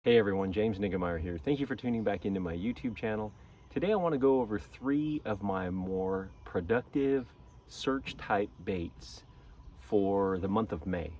Hey everyone, James Niggemeyer here. Thank you for tuning back into my YouTube channel. Today I want to go over 3 of my more productive search type baits for the month of May.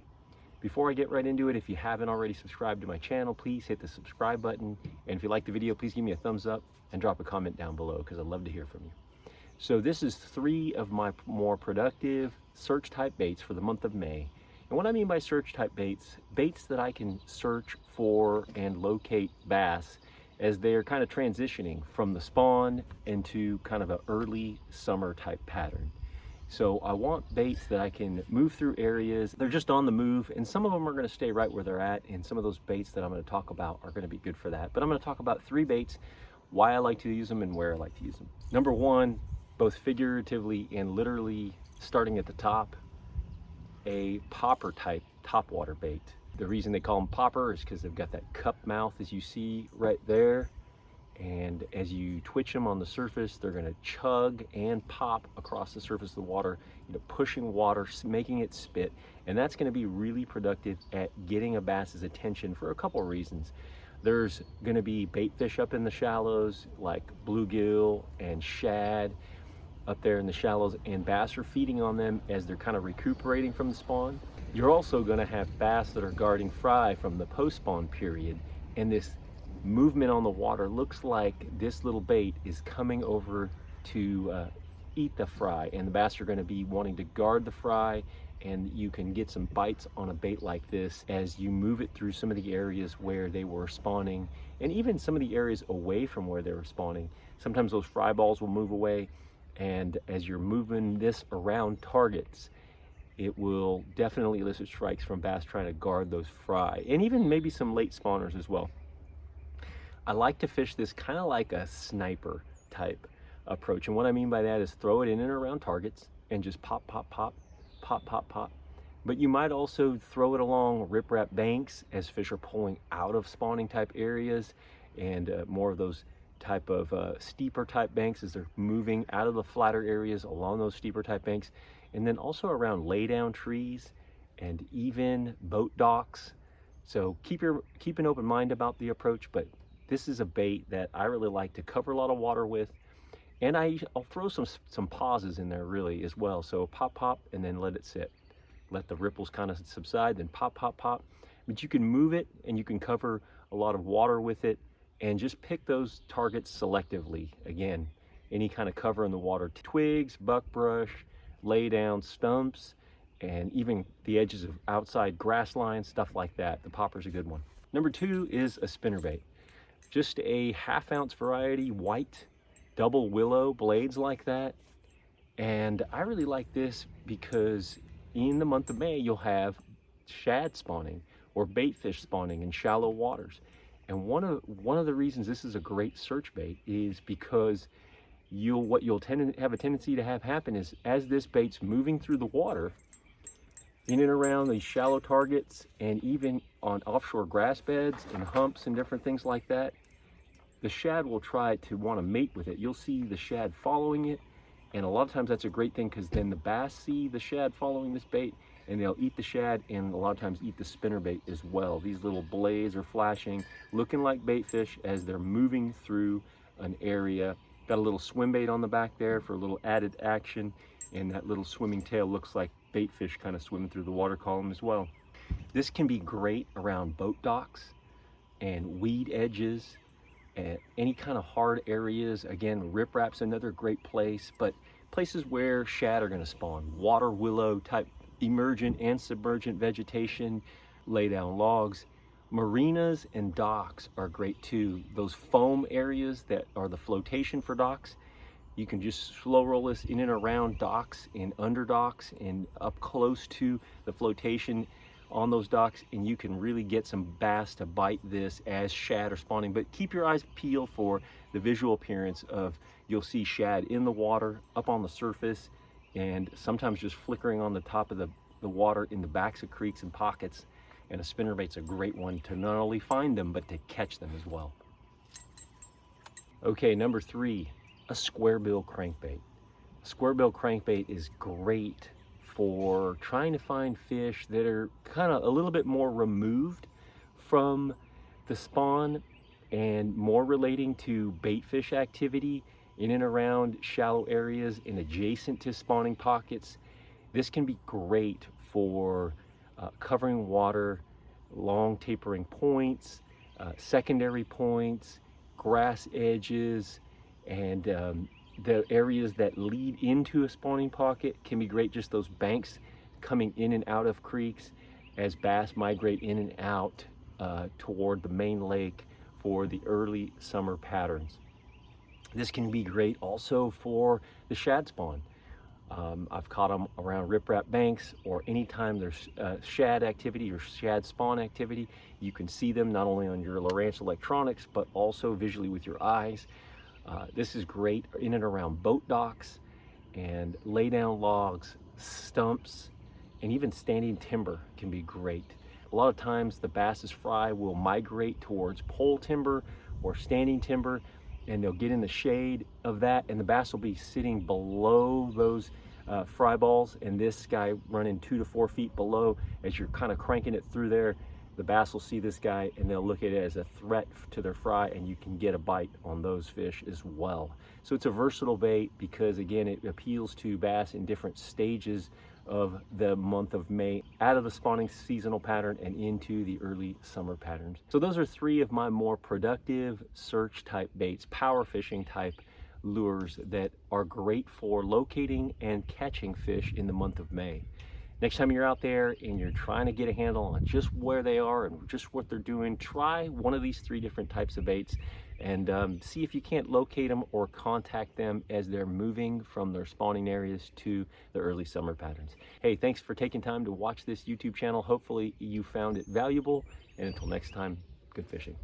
Before I get right into it, if you haven't already subscribed to my channel, please hit the subscribe button. And if you like the video, please give me a thumbs up and drop a comment down below because I'd love to hear from you. So this is 3 of my more productive search type baits for the month of May. And what I mean by search type baits, baits that I can search for and locate bass as they're kind of transitioning from the spawn into kind of an early summer type pattern. So I want baits that I can move through areas. They're just on the move, and some of them are going to stay right where they're at, and some of those baits that I'm going to talk about are going to be good for that. But I'm going to talk about 3 baits, why I like to use them and where I like to use them. Number 1, both figuratively and literally, starting at the top, a popper type topwater bait. The reason they call them popper is because they've got that cup mouth, as you see right there, and as you twitch them on the surface, they're going to chug and pop across the surface of the water, pushing water, making it spit, and that's going to be really productive at getting a bass's attention for a couple of reasons. There's going to be bait fish up in the shallows like bluegill and shad up there in the shallows, and bass are feeding on them as they're kind of recuperating from the spawn. You're also going to have bass that are guarding fry from the post-spawn period, and this movement on the water looks like this little bait is coming over to eat the fry, and the bass are going to be wanting to guard the fry, and you can get some bites on a bait like this as you move it through some of the areas where they were spawning, and even some of the areas away from where they were spawning. Sometimes those fry balls will move away, and as you're moving this around targets, it will definitely elicit strikes from bass trying to guard those fry, and even maybe some late spawners as well. I like to fish this kind of like a sniper type approach, and what I mean by that is throw it in and around targets and just pop, pop, pop, pop, pop, pop. But you might also throw it along riprap banks as fish are pulling out of spawning type areas, and more of those type of steeper type banks as they're moving out of the flatter areas along those steeper type banks, and then also around lay down trees and even boat docks. So keep an open mind about the approach, but this is a bait that I really like to cover a lot of water with, and I'll throw some pauses in there really as well. So pop, pop, and then let it sit, let the ripples kind of subside, then pop, pop, pop. But you can move it and you can cover a lot of water with it, and just pick those targets selectively. Again, any kind of cover in the water, twigs, buckbrush, lay down stumps, and even the edges of outside grass lines, stuff like that. The popper's a good one. Number 2 is a spinnerbait. Just a 1/2 ounce variety, white, double willow blades like that. And I really like this because in the month of May, you'll have shad spawning or bait fish spawning in shallow waters. And one of the reasons this is a great search bait is because what you'll have a tendency to have happen is as this bait's moving through the water, in and around these shallow targets, and even on offshore grass beds and humps and different things like that, the shad will try to want to mate with it. You'll see the shad following it, and a lot of times that's a great thing because then the bass see the shad following this bait, and they'll eat the shad and a lot of times eat the spinnerbait as well. These little blades are flashing, looking like bait fish as they're moving through an area. Got a little swim bait on the back there for a little added action, and that little swimming tail looks like bait fish kind of swimming through the water column as well. This can be great around boat docks and weed edges and any kind of hard areas. Again, riprap's another great place, but places where shad are going to spawn, water willow type emergent and submergent vegetation, lay down logs. Marinas and docks are great too. Those foam areas that are the flotation for docks, you can just slow roll this in and around docks and under docks and up close to the flotation on those docks, and you can really get some bass to bite this as shad are spawning. But keep your eyes peeled for the visual appearance of, you'll see shad in the water, up on the surface, and sometimes just flickering on the top of the water in the backs of creeks and pockets. And a spinnerbait's a great one to not only find them, but to catch them as well. Okay, number 3, a squarebill crankbait. A squarebill crankbait is great for trying to find fish that are kind of a little bit more removed from the spawn and more relating to bait fish activity in and around shallow areas and adjacent to spawning pockets, this can be great for covering water, long tapering points, secondary points, grass edges, and the areas that lead into a spawning pocket can be great. Just those banks coming in and out of creeks as bass migrate in and out toward the main lake for the early summer patterns. This can be great also for the shad spawn. I've caught them around riprap banks, or anytime there's shad activity or shad spawn activity. You can see them not only on your Lowrance electronics, but also visually with your eyes. This is great in and around boat docks and lay down logs, stumps, and even standing timber can be great. A lot of times the bass's fry will migrate towards pole timber or standing timber, and they'll get in the shade of that, and the bass will be sitting below those fry balls, and this guy running 2 to 4 feet below. As you're kind of cranking it through there, the bass will see this guy and they'll look at it as a threat to their fry, and you can get a bite on those fish as well. So it's a versatile bait because, again, it appeals to bass in different stages of the month of May, out of the spawning seasonal pattern and into the early summer patterns. So those are 3 of my more productive search type baits, power fishing type lures that are great for locating and catching fish in the month of May. Next time you're out there and you're trying to get a handle on just where they are and just what they're doing, try one of these 3 different types of baits and see if you can't locate them or contact them as they're moving from their spawning areas to the early summer patterns. Hey, thanks for taking time to watch this YouTube channel. Hopefully you found it valuable, and until next time, good fishing.